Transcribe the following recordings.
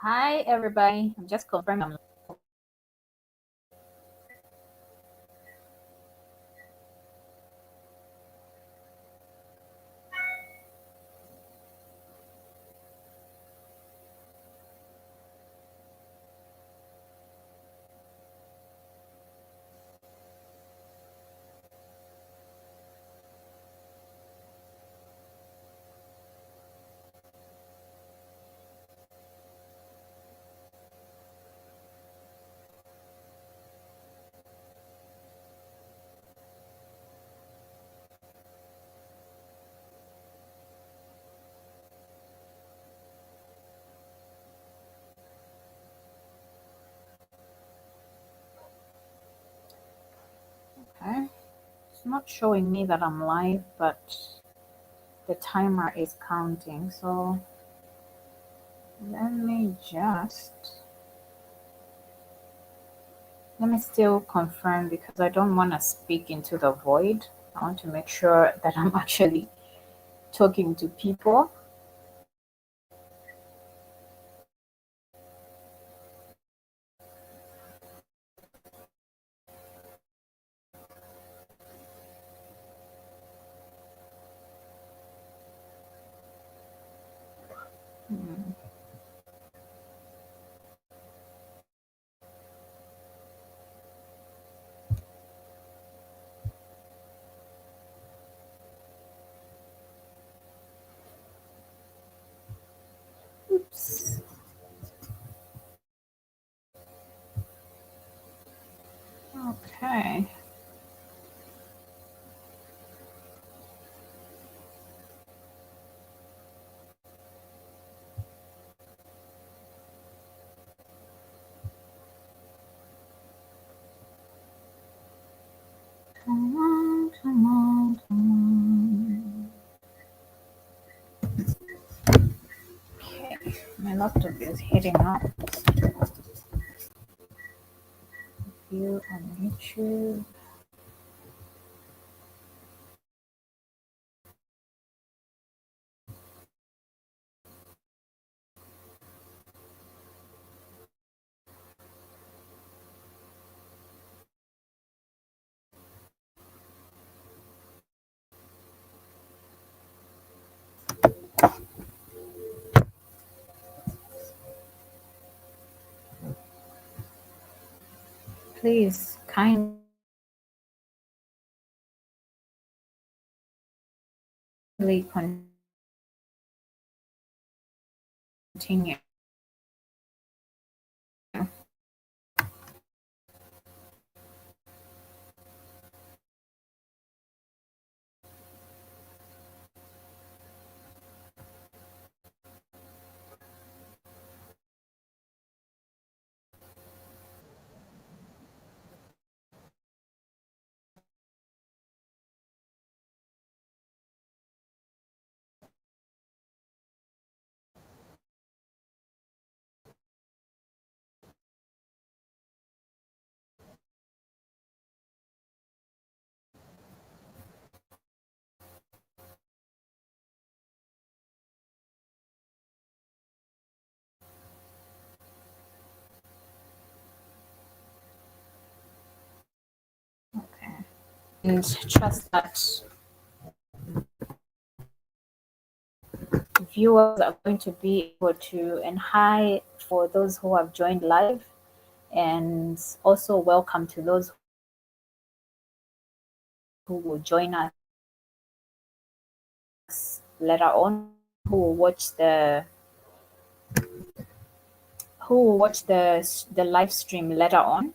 Hi, everybody. I'm just confirming. Okay. It's not showing me that I'm live, but the timer is counting. So let me just let me still confirm because I don't want to speak into the void. I want to make sure that I'm actually talking to people. Hmm. Oops. Okay. Come on, come on, come on. Okay. My laptop is heating up. View on YouTube. Please kindly continue. Okay. And trust that viewers are going to be able to, and hi for those who have joined live, and also welcome to those who will join us later on, who will watch the live stream later on.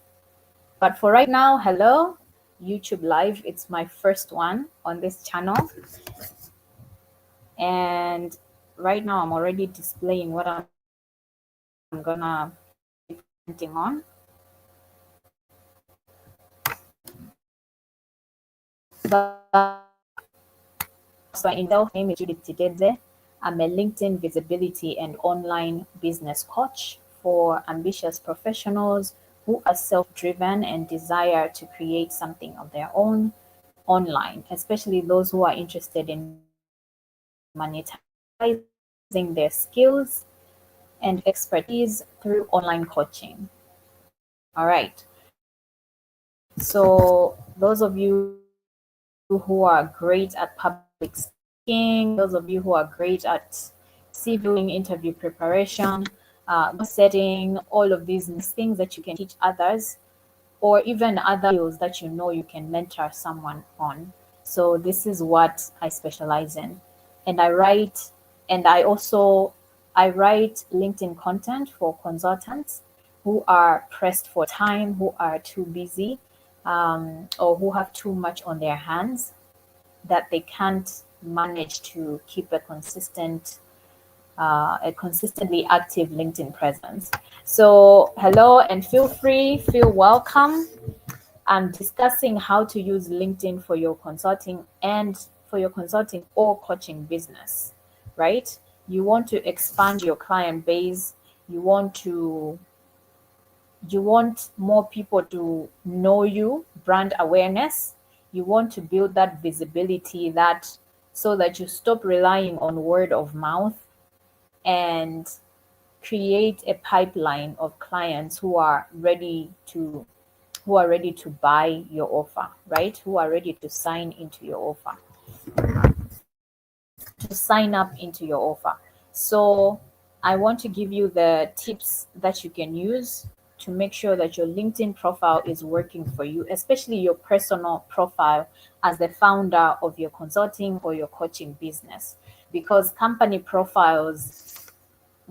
But for right now, hello, YouTube Live. It's my first one on this channel. And right now I'm already displaying what I'm gonna be presenting on. But so in my name is Judith Tideze. I'm a LinkedIn visibility and online business coach for ambitious professionals who are self-driven and desire to create something of their own online, especially those who are interested in monetizing their skills and expertise through online coaching. All right. So those of you who are great at public speaking, those of you who are great at CV interview preparation, goal setting, all of these things that you can teach others, or even other skills that you know you can mentor someone on. So this is what I specialize in. And I write, and I write LinkedIn content for consultants who are pressed for time, who are too busy, or who have too much on their hands that they can't manage to keep a consistently active LinkedIn presence. So hello and feel welcome. I'm discussing how to use LinkedIn for your consulting or coaching business, right? You want to expand your client base. You want to you want more people to know you, brand awareness. You want to build that visibility so that you stop relying on word of mouth and create a pipeline of clients who are ready to buy your offer, right? Who are ready to sign into your offer, to sign up into your offer. So I want to give you the tips that you can use to make sure that your LinkedIn profile is working for you, especially your personal profile as the founder of your consulting or your coaching business, because company profiles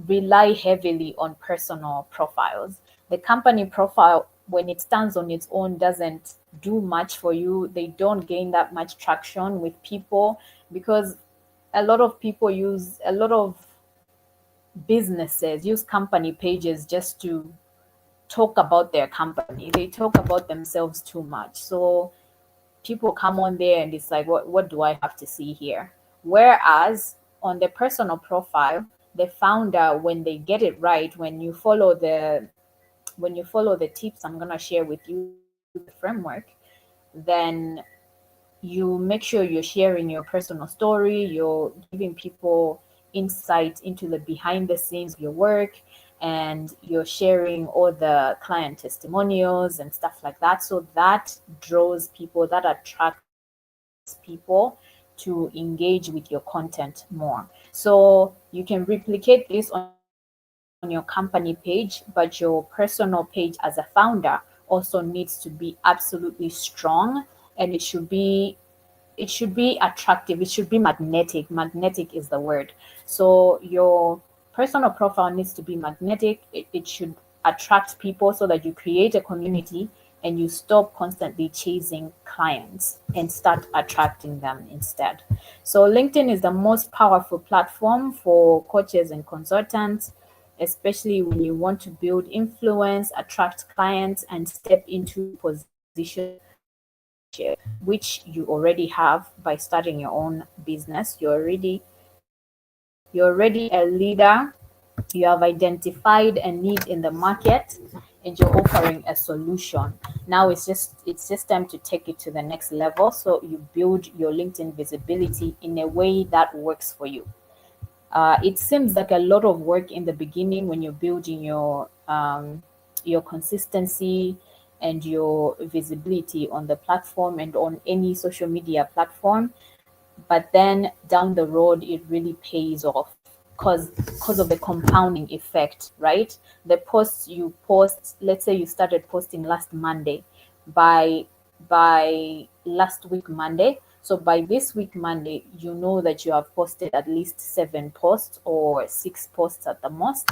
rely heavily on personal profiles. The company profile, when it stands on its own, doesn't do much for you. They don't gain that much traction with people because a lot of businesses use company pages just to talk about their company. They talk about themselves too much. So people come on there and it's like, what do I have to see here? Whereas on the personal profile, the founder, when they get it right, when you follow the tips I'm gonna share with you, the framework, then you make sure you're sharing your personal story, you're giving people insight into the behind the scenes of your work, and you're sharing all the client testimonials and stuff like that. So that draws people, that attracts people to engage with your content more. So you can replicate this on your company page, but your personal page as a founder also needs to be absolutely strong, and it should be attractive, it should be magnetic is the word. So your personal profile needs to be magnetic. It should attract people so that you create a community and you stop constantly chasing clients and start attracting them instead. So LinkedIn is the most powerful platform for coaches and consultants, especially when you want to build influence, attract clients, and step into position leadership, which you already have by starting your own business. You're already a leader. You have identified a need in the market and you're offering a solution. Now it's just time to take it to the next level. So you build your LinkedIn visibility in a way that works for you. It seems like a lot of work in the beginning when you're building your consistency and your visibility on the platform and on any social media platform, but then down the road it really pays off because of the compounding effect, right? The posts you post, let's say you started posting last Monday, by last week Monday, so by this week Monday, you know that you have posted at least 7 posts or 6 posts at the most,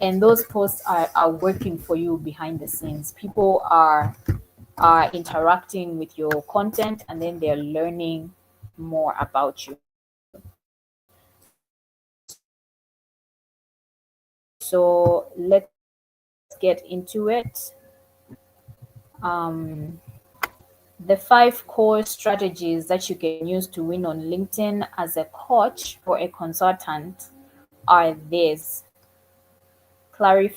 and those posts are working for you behind the scenes. People are interacting with your content and then they're learning more about you. So let's get into it. The 5 core strategies that you can use to win on LinkedIn as a coach or a consultant are these. Clarify.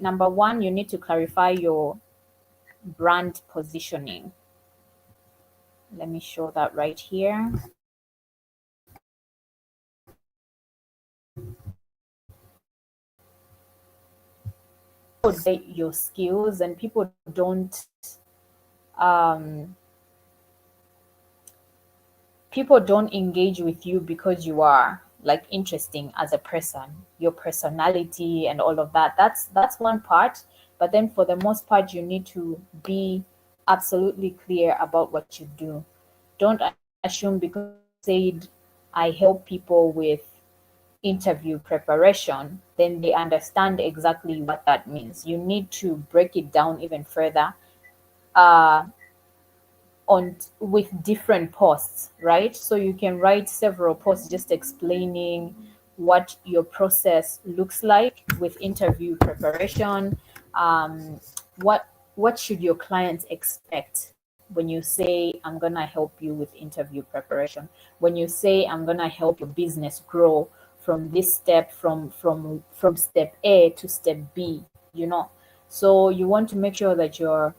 Number one, you need to clarify your brand positioning. Let me show that right here. say your skills, and um, people don't engage with you because you are like interesting as a person, your personality and all of that. That's one part. But then for the most part, you need to be absolutely clear about what you do. Don't assume because said I help people with interview preparation, then they understand exactly what that means. You need to break it down even further, uh, on with different posts, right? So you can write several posts just explaining what your process looks like with interview preparation. um, what should your clients expect when you say I'm gonna help you with interview preparation, when you say I'm gonna help your business grow from this step, from step A to step B, you know. So you want to make sure that you're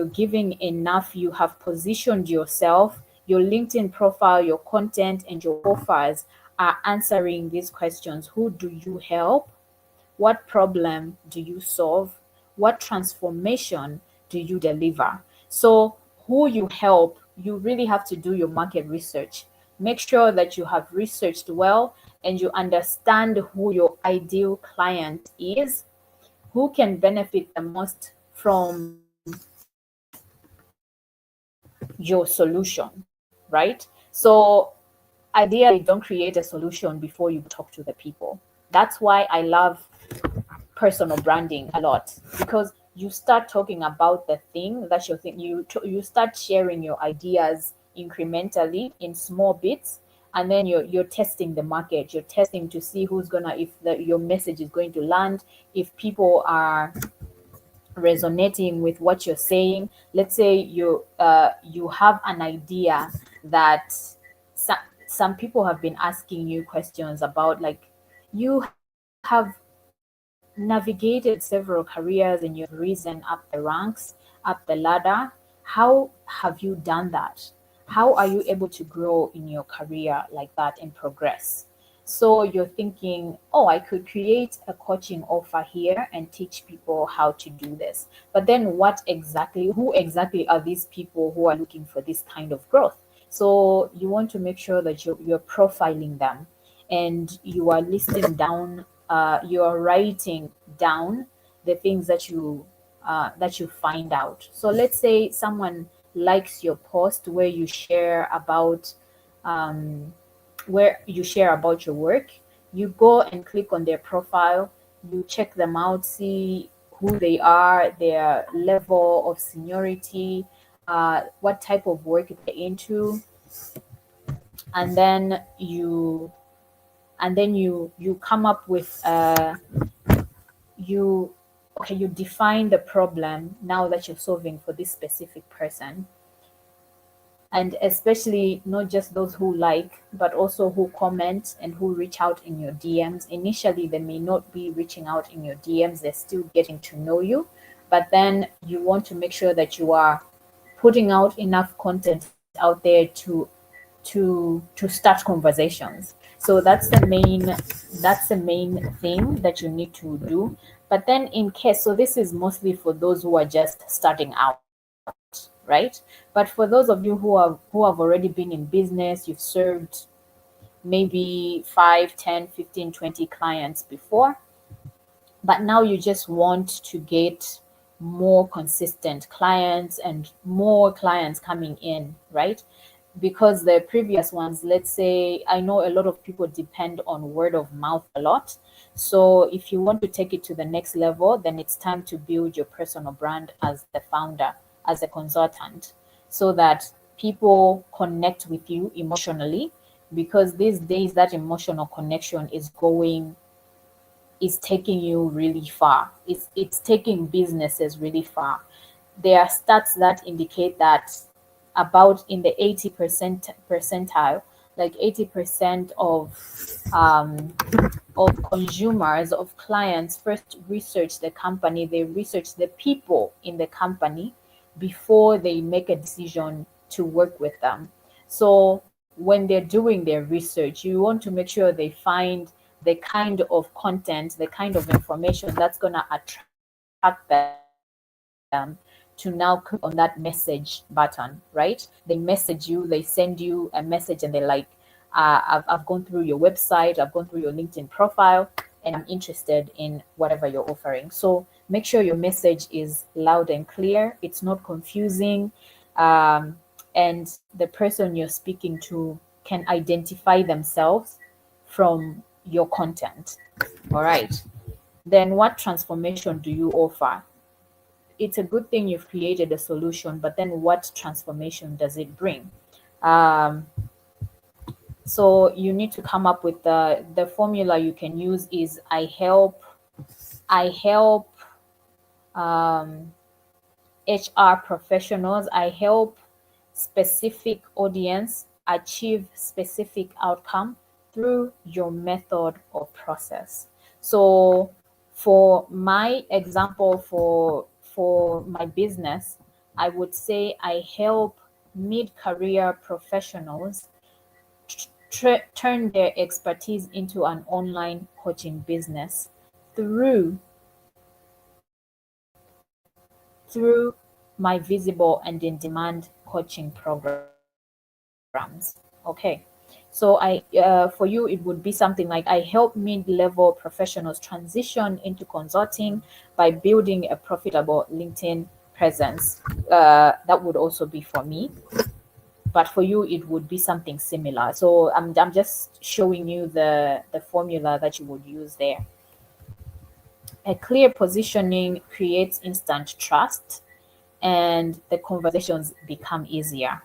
giving enough, you have positioned yourself, your LinkedIn profile, your content, and your profiles are answering these questions. Who do you help? What problem do you solve? What transformation do you deliver? So, who you help, you really have to do your market research. Make sure that you have researched well and you understand who your ideal client is, who can benefit the most from your solution, right? So ideally, don't create a solution before you talk to the people. That's why I love personal branding a lot, because you start talking about the thing that's your thing. You start sharing your ideas incrementally in small bits, and then you're testing the market. You're testing to see who's gonna, if your message is going to land, if people are resonating with what you're saying. Let's say you have an idea that some people have been asking you questions about, like, you have navigated several careers and you've risen up the ranks, up the ladder. How have you done that? How are you able to grow in your career like that and progress? So you're thinking, oh, I could create a coaching offer here and teach people how to do this. But then who exactly are these people who are looking for this kind of growth? So you want to make sure that you're profiling them, and you are listing down, you are writing down the things that you find out. So let's say someone likes your post um, where you share about your work. You go and click on their profile, you check them out, see who they are, their level of seniority, what type of work they're into, and then you come up with you okay, you define the problem now that you're solving for this specific person, and especially not just those who like, but also who comment and who reach out in your DMs. Initially, they may not be reaching out in your DMs, they're still getting to know you, but then you want to make sure that you are putting out enough content out there to start conversations. So that's the main thing that you need to do. But then, in case, so this is mostly for those who are just starting out, right? But for those of you who have already been in business, you've served maybe 5, 10, 15, 20 clients before, but now you just want to get more consistent clients and more clients coming in, right? Because the previous ones, let's say, I know a lot of people depend on word of mouth a lot. So if you want to take it to the next level, then it's time to build your personal brand as the founder, as a consultant, so that people connect with you emotionally, because these days that emotional connection is taking you really far. It's taking businesses really far. There are stats that indicate that about in the 80% percentile, like 80% of consumers, of clients, first research the company, they research the people in the company before they make a decision to work with them. So when they're doing their research, you want to make sure they find the kind of content, the kind of information that's going to attract them to now click on that message button, right? They message you, they send you a message, and they're like, I've gone through your website, I've gone through your LinkedIn profile, and I'm interested in whatever you're offering. So make sure your message is loud and clear, it's not confusing, and the person you're speaking to can identify themselves from your content. All right. Then what transformation do you offer? It's a good thing you've created a solution, but then what transformation does it bring? So you need to come up with the formula you can use is I help HR professionals, I help specific audience achieve specific outcome through your method or process. So for my example, for my business, I would say I help mid-career professionals turn their expertise into an online coaching business through through my visible and in-demand coaching programs. Okay, so for you it would be something like I help mid-level professionals transition into consulting by building a profitable LinkedIn presence. That would also be for me, but for you it would be something similar. So I'm just showing you the formula that you would use there. A clear positioning creates instant trust and the conversations become easier.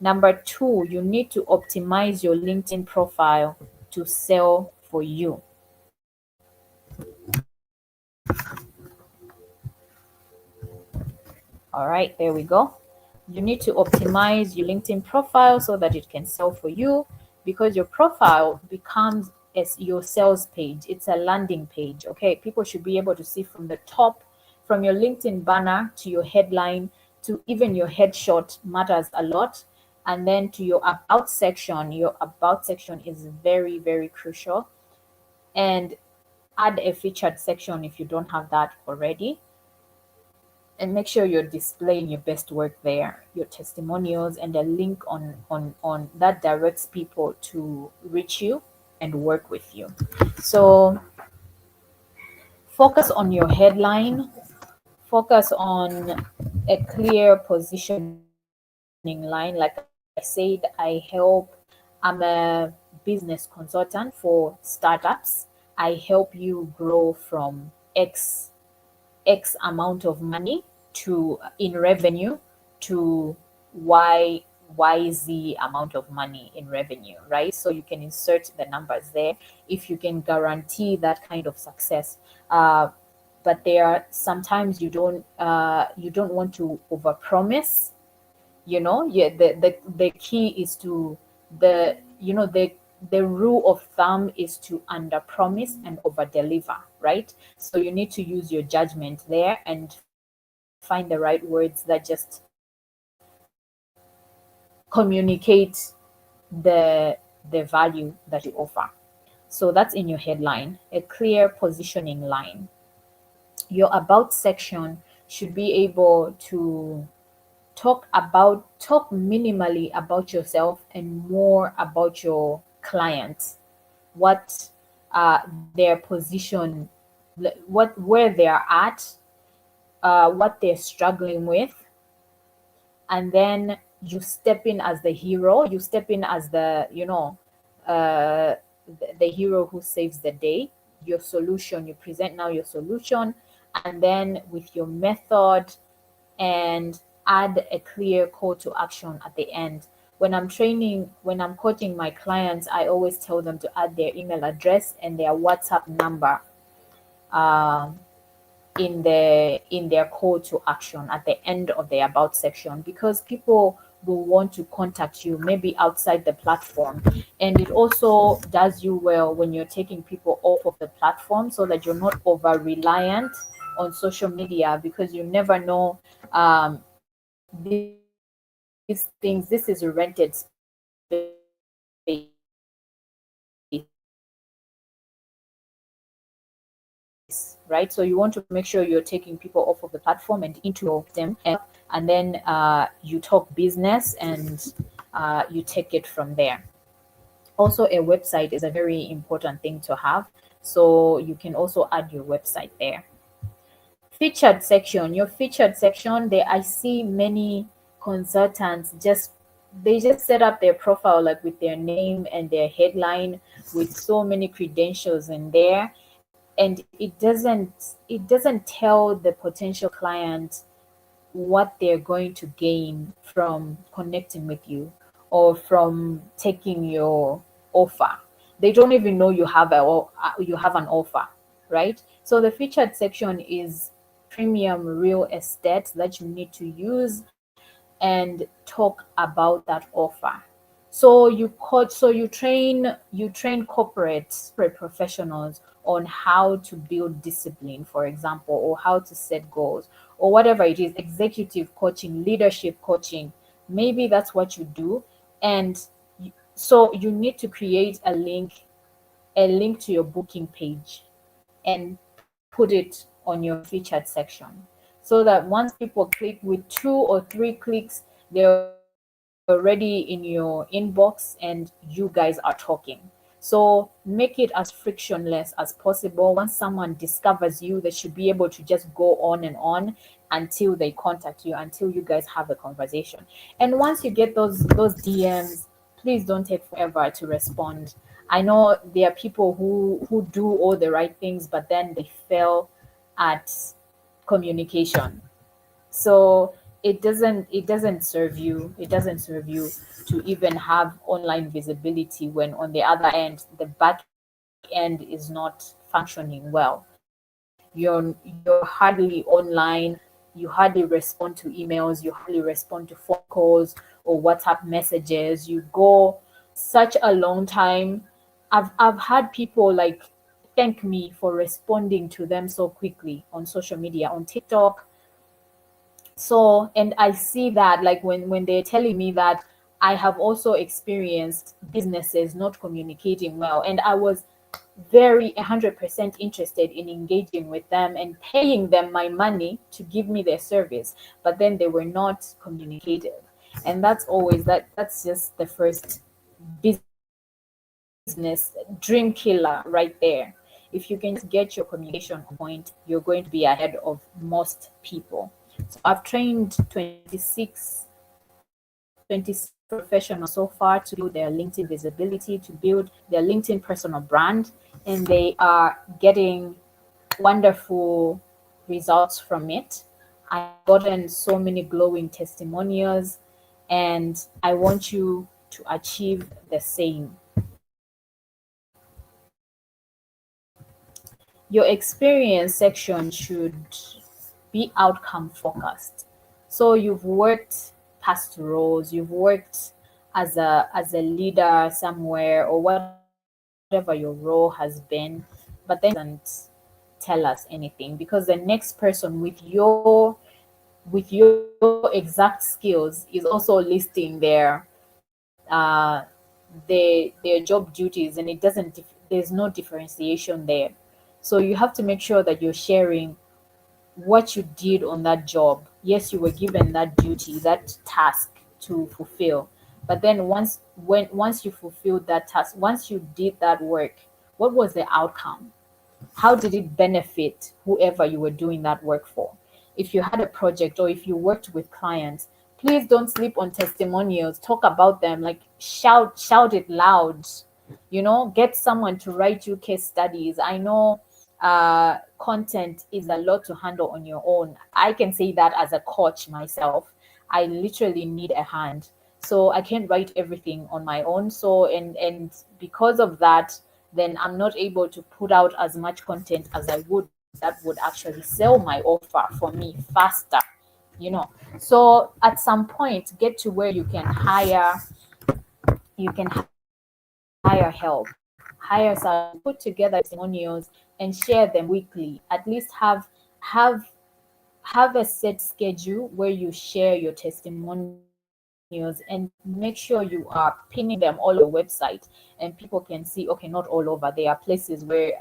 Number two, you need to optimize your LinkedIn profile to sell for you. All right, there we go. You need to optimize your LinkedIn profile so that it can sell for you, because your profile becomes as your sales page. It's a landing page. Okay, people should be able to see from the top, from your LinkedIn banner to your headline to even your headshot matters a lot. And then to your about section is very, very crucial. And add a featured section if you don't have that already, and make sure you're displaying your best work there, your testimonials, and a link on that directs people to reach you and work with you. So focus on your headline, focus on a clear positioning line. Like I said, I'm a business consultant for startups. I help you grow from X amount of money to in revenue to YZ amount of money in revenue, right? So you can insert the numbers there if you can guarantee that kind of success. But there are sometimes you don't want to overpromise. Yeah, the key is to the rule of thumb is to under promise and over deliver, right? So you need to use your judgment there and find the right words that just communicate the value that you offer. So that's in your headline, a clear positioning line. Your about section should be able to talk minimally about yourself and more about your clients, what their position, where they are at, what they're struggling with, and then you step in as the hero. You step in as the hero who saves the day. Your solution, you present now your solution, and then with your method, and add a clear call to action at the end. When I'm coaching my clients, I always tell them to add their email address and their WhatsApp number in their call to action at the end of the about section, because people will want to contact you maybe outside the platform. And it also does you well when you're taking people off of the platform, so that you're not over reliant on social media, because you never know. This is a rented space. right? So you want to make sure you're taking people off of the platform and into your them, and then you talk business, and you take it from there. Also, a website is a very important thing to have, so you can also add your website there. Featured section, your featured section there, I see many consultants just set up their profile like with their name and their headline with so many credentials in there, and it doesn't tell the potential client what they're going to gain from connecting with you or from taking your offer. They don't even know you have an offer, right? So the featured section is premium real estate that you need to use and talk about that offer. So you corporate professionals on how to build discipline, for example, or how to set goals, or whatever it is, executive coaching, leadership coaching. Maybe that's what you do. And so you need to create a link to your booking page and put it on your featured section, so that once people click, with 2 or 3 clicks, they're already in your inbox and you guys are talking. So make it as frictionless as possible. Once someone discovers you, they should be able to just go on until they contact you, until you guys have a conversation. And once you get those DMs, please don't take forever to respond. I know there are people who do all the right things, but then they fail at communication. So it doesn't serve you to even have online visibility when on the other end the back end is not functioning well. You're hardly online, you hardly respond to emails, you hardly respond to phone calls or WhatsApp messages. You go such a long time. I've had people like thank me for responding to them so quickly on social media, on TikTok. So, and I see that like when they're telling me that, I have also experienced businesses not communicating well, and I was very 100% interested in engaging with them and paying them my money to give me their service, but then they were not communicative. And that's just the first business dream killer right there. If you can just get your communication on point, you're going to be ahead of most people. So I've trained 26 professionals so far to build their LinkedIn visibility, to build their LinkedIn personal brand, and they are getting wonderful results from it. I've gotten so many glowing testimonials, and I want you to achieve the same. Your experience section should be outcome focused. So you've worked past roles, you've worked as a leader somewhere, or whatever your role has been, but then doesn't tell us anything, because the next person with your exact skills is also listing uh their job duties, and there's no differentiation there. So you have to make sure that you're sharing what you did on that job. Yes, you were given that duty, that task to fulfill. But then once you fulfilled that task, once you did that work, what was the outcome? How did it benefit whoever you were doing that work for? If you had a project or if you worked with clients, please don't sleep on testimonials. Talk about them, like shout it loud. Get someone to write you case studies. I know content is a lot to handle on your own. I can say that as a coach myself. I literally need a hand. So I can't write everything on my own. So and because of that, then I'm not able to put out as much content as I would that would actually sell my offer for me faster. you know so at some point, get to where you can hire help, hire someone to put together testimonials and share them weekly. At least have have a set schedule where you share your testimonials, and make sure you are pinning them all over your website, and people can see, okay, not all over, there are places where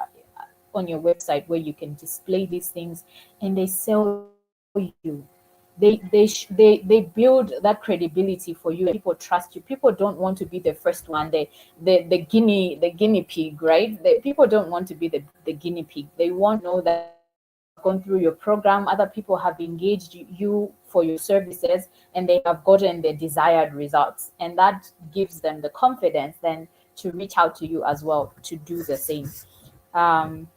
on your website where you can display these things and they sell you. They build that credibility for you, and people trust you. People don't want to be the first one, the guinea pig, right? People don't want to be the guinea pig. They want to know that gone through your program, other people have engaged you for your services, and they have gotten the desired results. And that gives them the confidence then to reach out to you as well to do the same. Um,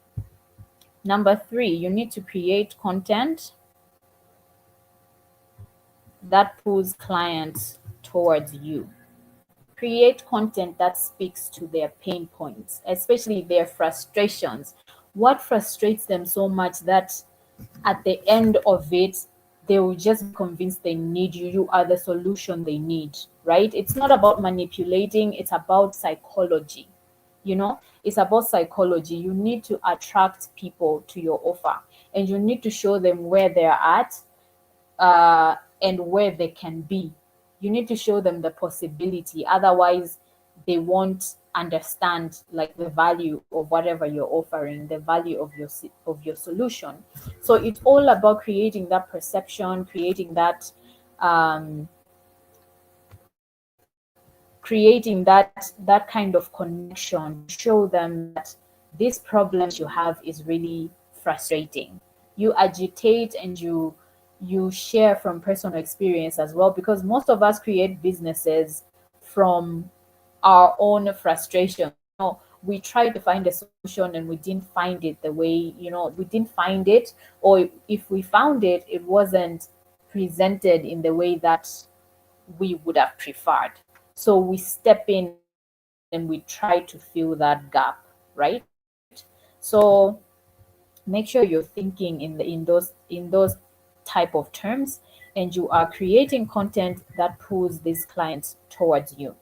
Number three, you need to create content that pulls clients towards you. Create content that speaks to their pain points, especially their frustrations. What frustrates them so much that at the end of it, they will just be convinced they need you. You are the solution they need, right? It's not about manipulating, it's about psychology. It's about psychology. You need to attract people to your offer, and you need to show them where they're at, and where they can be. You need to show them the possibility. Otherwise, they won't understand like the value of whatever you're offering, the value of your solution. So it's all about creating that perception, creating um, that kind of connection to show them that this problem you have is really frustrating. You agitate and you share from personal experience as well, because most of us create businesses from our own frustration. We tried to find a solution and we didn't find it the way, we didn't find it, or if we found it, it wasn't presented in the way that we would have preferred. So we step in and we try to fill that gap, right? So make sure you're thinking in those type of terms, and you are creating content that pulls these clients towards you.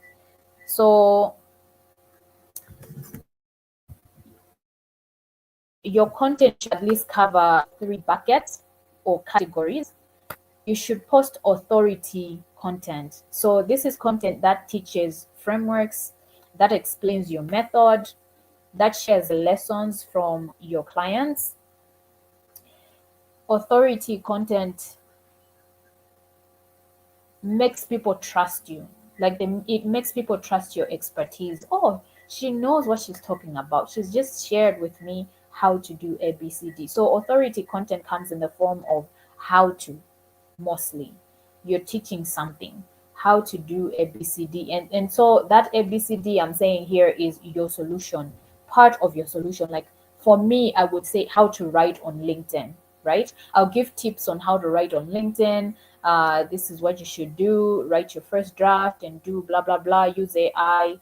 So your content should at least cover three buckets or categories. You should post authority content. So this is content that teaches frameworks, that explains your method, that shares lessons from your clients. Authority content makes people trust you. It makes people trust your expertise. Oh, she knows what she's talking about. She's just shared with me how to do ABCD. So authority content comes in the form of how to, mostly. You're teaching something, how to do ABCD. And so that ABCD I'm saying here is your solution, part of your solution. Like for me, I would say how to write on LinkedIn, right? I'll give tips on how to write on LinkedIn. This is what you should do. Write your first draft and do blah, blah, blah. Use AI,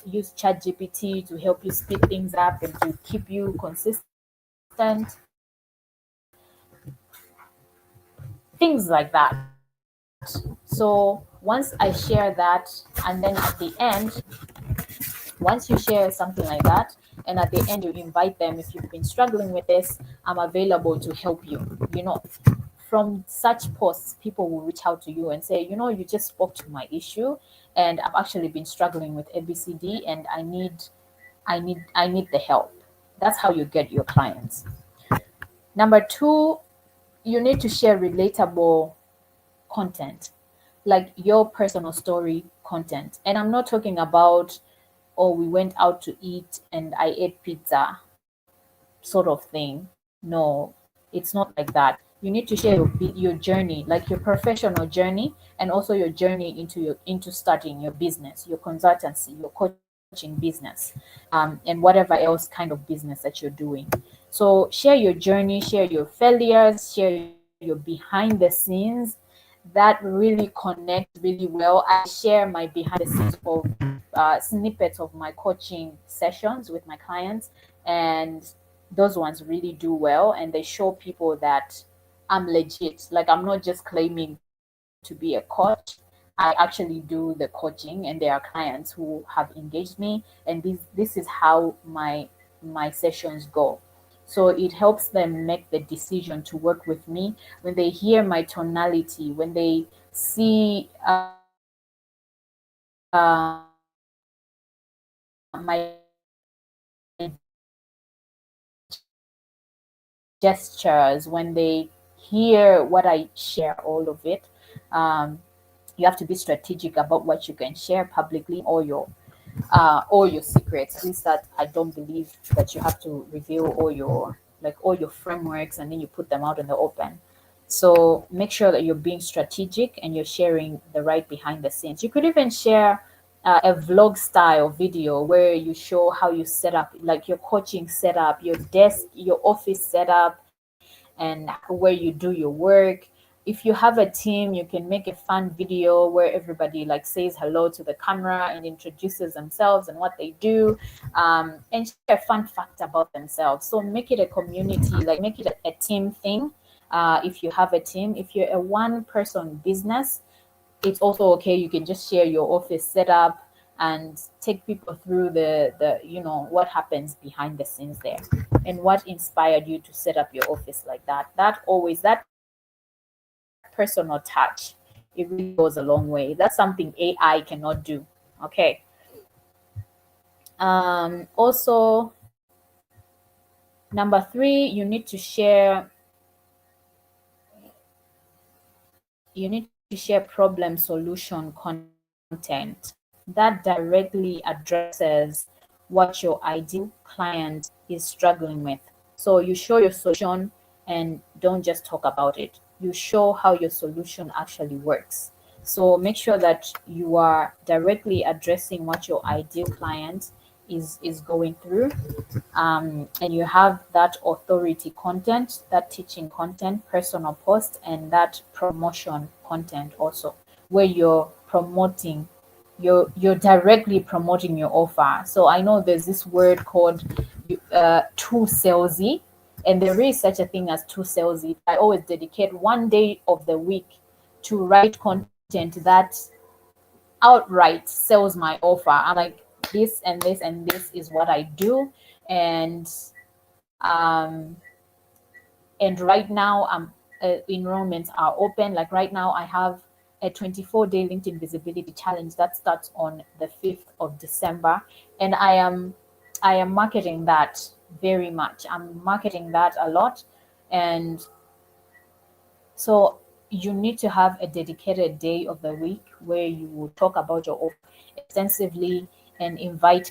use ChatGPT to help you speed things up and to keep you consistent. Things like that. So once I share that, and then at the end, once you share something like that, and at the end you invite them, if you've been struggling with this, I'm available to help you. From such posts, people will reach out to you and say, you just spoke to my issue, and I've actually been struggling with ABCD, and I need the help. That's how you get your clients. Number two, you need to share relatable content, like your personal story content. And I'm not talking about, oh, we went out to eat and I ate pizza sort of thing. No, it's not like that. You need to share your journey, like your professional journey, and also your journey into starting your business, your consultancy, your coaching business, and whatever else kind of business that you're doing. So share your journey, share your failures, share your behind the scenes. That really connects really well. I share my behind the scenes of snippets of my coaching sessions with my clients, and those ones really do well, and they show people that I'm legit. Like I'm not just claiming to be a coach. I actually do the coaching, and there are clients who have engaged me, and this is how my sessions go. So it helps them make the decision to work with me when they hear my tonality, when they see my journey, when they see my gestures, when they hear what I share, all of it. You have to be strategic about what you can share publicly, or your secrets. At least that I don't believe that you have to reveal all your frameworks and then you put them out in the open. So make sure that you're being strategic and you're sharing the right behind the scenes. You could even share a vlog style video where you show how you set up, like your coaching setup, your desk, your office setup, and where you do your work. If you have a team, you can make a fun video where everybody like says hello to the camera and introduces themselves and what they do, and share a fun fact about themselves. So make it a community, like make it a team thing. If you have a team, if you're a one person business, it's also okay. You can just share your office setup and take people through the what happens behind the scenes there and what inspired you to set up your office like that. That personal touch, it really goes a long way. That's something AI cannot do. Okay. Also, number 3, you need to share problem solution content that directly addresses what your ideal client is struggling with. So you show your solution and don't just talk about it. You show how your solution actually works. So make sure that you are directly addressing what your ideal client is going through, and you have that authority content, that teaching content, personal post, and that promotion content also, where you're directly promoting your offer. So I know there's this word called too salesy, and there is such a thing as too salesy. I always dedicate one day of the week to write content that outright sells my offer. I'm like, this and this and this is what I do, and um and right now enrollments are open. Like right now I have a 24-day LinkedIn visibility challenge that starts on the 5th of December, and I am marketing that very much. I'm marketing that a lot, and so you need to have a dedicated day of the week where you will talk about your offer extensively and invite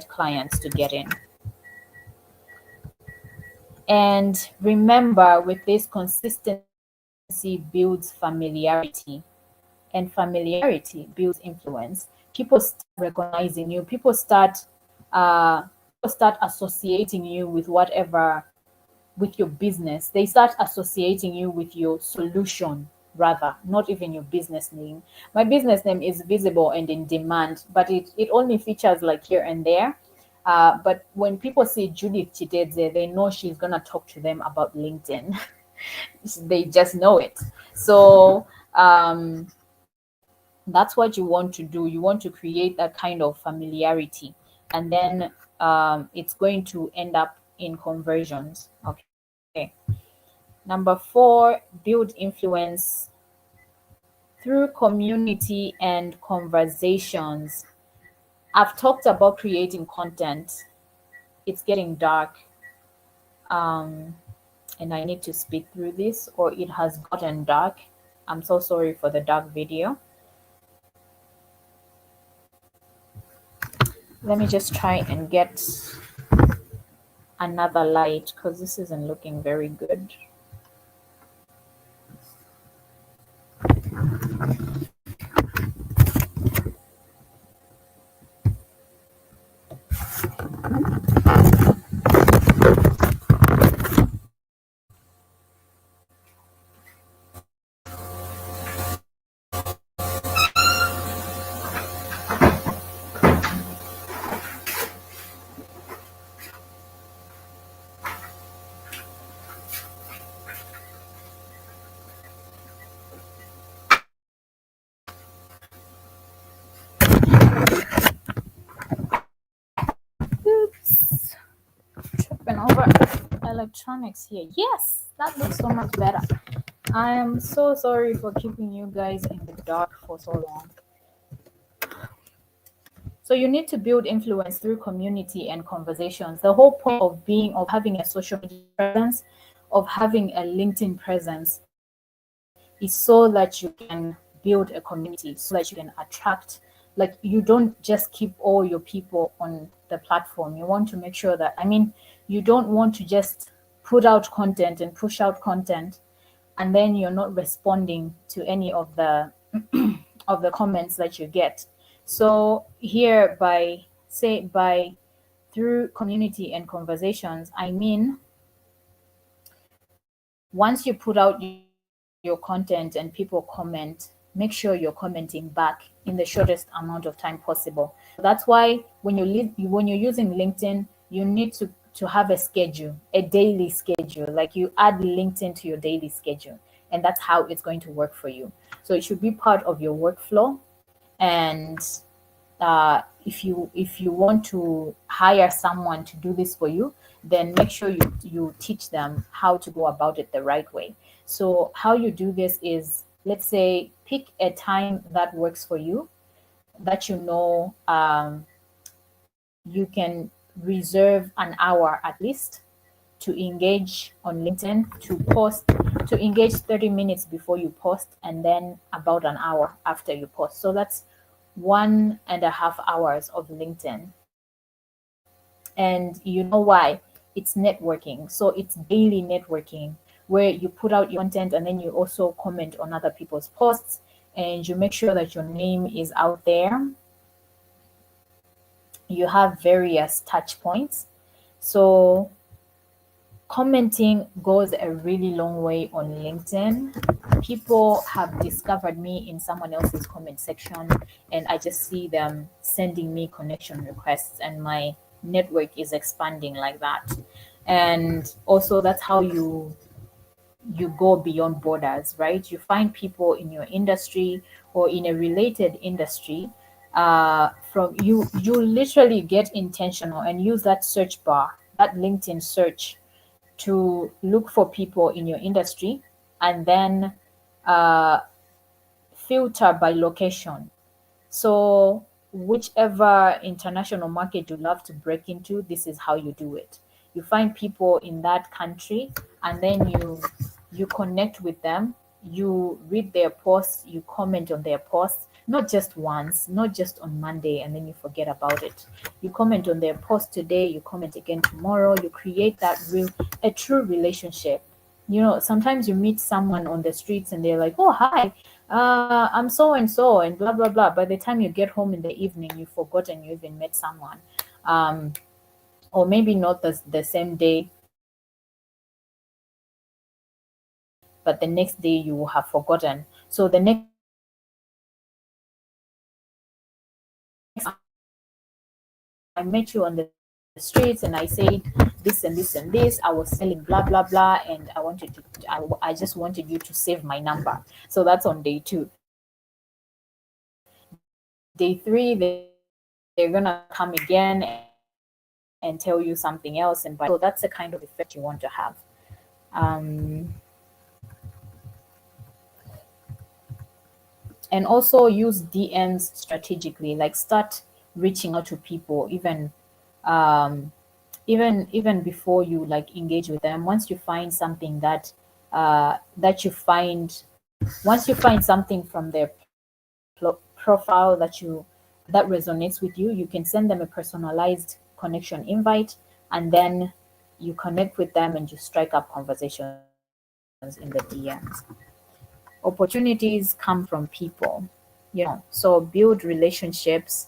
clients to get in. And remember, with this, consistency builds familiarity, and familiarity builds influence. People start recognizing you. People start associating you with whatever, with your business. They start associating you with your solution, rather, not even your business name. My business name is visible and in demand, but it only features like here and there. But when people see Judith Chidedze, they know she's gonna talk to them about LinkedIn. They just know it. So that's what you want to do. You want to create that kind of familiarity, and then it's going to end up in conversions. Okay. Number 4, build influence through community and conversations. I've talked about creating content. It's getting dark, um, and I need to speak through this, or it has gotten dark. I'm so sorry for the dark video. Let me just try and get another light because this isn't looking very good. Oops, tripping over electronics here. Yes, that looks so much better. I am so sorry for keeping you guys in the dark for so long. So you need to build influence through community and conversations. The whole point of having a social media presence, of having a LinkedIn presence, is so that you can build a community, so that you can attract, like, you don't just keep all your people on the platform. You want to make sure that, I mean, you don't want to just put out content and push out content, and then you're not responding to any of the of the comments that you get. So here, by through community and conversations, I mean, once you put out your content and people comment, make sure you're commenting back in the shortest amount of time possible. That's why when you're using LinkedIn, you need to have a schedule, a daily schedule. Like, you add LinkedIn to your daily schedule, and that's how it's going to work for you. So it should be part of your workflow. And if you want to hire someone to do this for you, then make sure you teach them how to go about it the right way. So how you do this is, let's say, pick a time that works for you, that you can reserve an hour at least to engage on LinkedIn, to engage 30 minutes before you post, and then about an hour after you post. So that's 1.5 hours of LinkedIn. And you know why? It's networking. So it's daily networking, where you put out your content and then you also comment on other people's posts, and you make sure that your name is out there. You have various touch points. So commenting goes a really long way on LinkedIn. People have discovered me in someone else's comment section, and I just see them sending me connection requests, and my network is expanding like that. And also, that's how you go beyond borders, right? You find people in your industry or in a related industry. From you literally get intentional and use that search bar, that LinkedIn search, to look for people in your industry, and then uh, filter by location. So whichever international market you love to break into, this is how you do it. You find people in that country, and then you connect with them. You read their posts, you comment on their posts, not just once, not just on Monday, and then you forget about it. You comment on their post today, you comment again tomorrow. You create a true relationship. Sometimes you meet someone on the streets and they're like, "Oh, hi, I'm so and so," and blah blah blah. By the time you get home in the evening, you've forgotten you even met someone. um, or maybe not the same day, but the next day you will have forgotten. So the next I met you on the streets and I said this and this and this. I was selling blah blah blah, and I just wanted you to save my number. So that's on day 2. Day 3, they're gonna come again and tell you something else, and so that's the kind of effect you want to have. And also use DMs strategically. Like, start reaching out to people um, even before you like engage with them. Once you find something that you find once you find something from their profile that resonates with you, you can send them a personalized connection invite, and then you connect with them and you strike up conversations in the DMs. Opportunities come from people, so build relationships,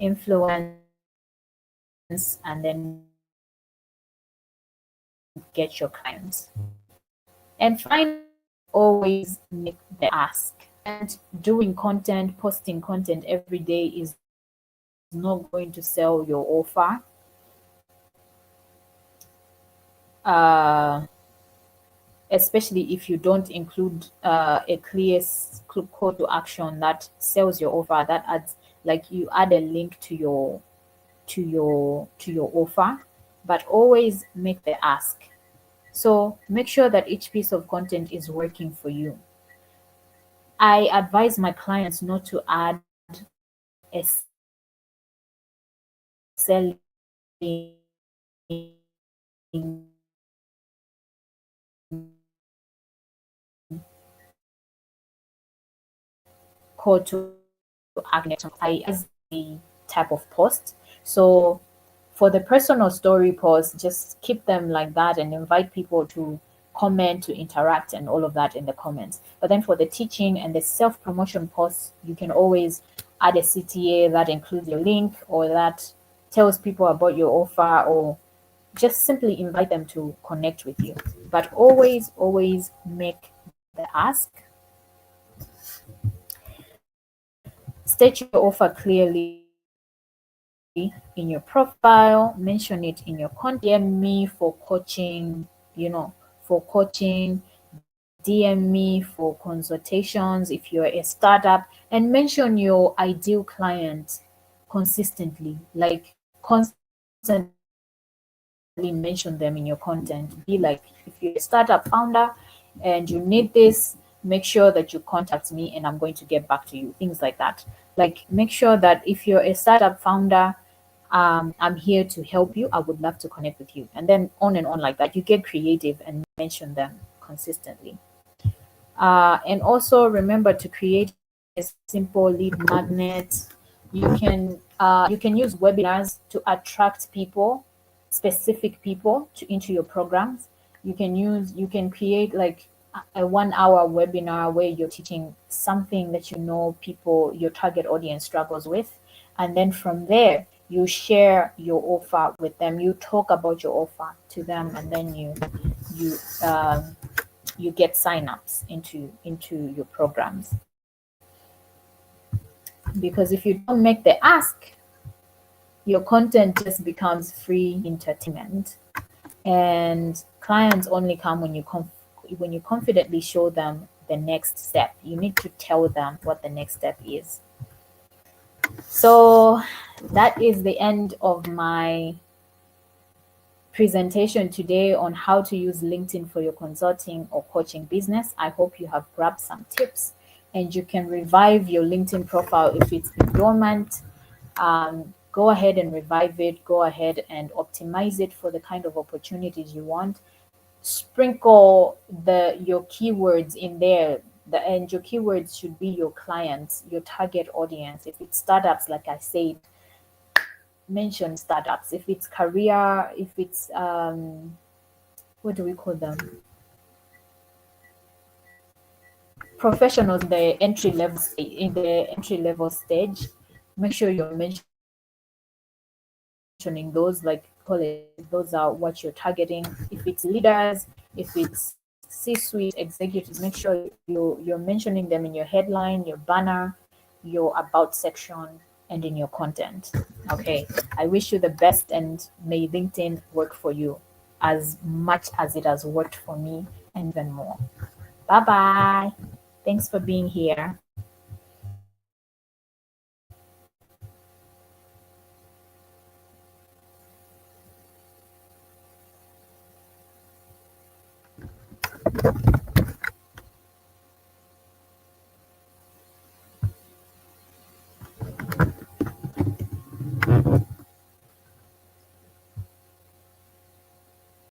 influence, and then get your clients. And finally, always make the ask. And doing content, posting content every day is not going to sell your offer. Especially if you don't include a clear call to action that sells your offer, that adds, like, you add a link to your offer, but always make the ask. So make sure that each piece of content is working for you. I advise my clients not to add a selling, call to action as the type of post. So for the personal story posts, just keep them like that and invite people to comment, to interact, and all of that in the comments. But then for the teaching and the self promotion posts, you can always add a CTA that includes your link or that tells people about your offer, or just simply invite them to connect with you. But always make the ask. State your offer clearly in your profile, mention it in your content. DM me for coaching, for coaching, DM me for consultations if you're a startup, and mention your ideal client consistently. Like constantly mention them in your content. Be like, if you're a startup founder and you need this, make sure that you contact me and I'm going to get back to you. Things like that. Like, make sure that if you're a startup founder, I'm here to help you. I would love to connect with you. And then on and on like that. You get creative and mention them consistently. And also remember to create a simple lead magnet. You can use webinars to attract people, specific people into your programs. You can create like a 1 hour webinar where you're teaching something that people, your target audience struggles with, and then from there you share your offer with them. You talk about your offer to them, and then you you get signups into your programs. Because if you don't make the ask, your content just becomes free entertainment, and clients only come when you confidently show them the next step. You need to tell them what the next step is. So that is the end of my presentation today on how to use LinkedIn for your consulting or coaching business. I hope you have grabbed some tips and you can revive your LinkedIn profile if it's been dormant. Go ahead and revive it. Go ahead and optimize it for the kind of opportunities you want. Sprinkle your keywords in there. And your keywords should be your clients, your target audience. If it's startups, like I said, mention startups. If it's career, if it's what do we call them, professionals in the entry level stage, make sure you're mentioning those, like call it, those are what you're targeting. If it's leaders, if it's C-suite executives, make sure you're mentioning them in your headline, your banner, your about section, and in your content. Okay, I wish you the best, and may LinkedIn work for you as much as it has worked for me, and even more. Bye bye. Thanks for being here.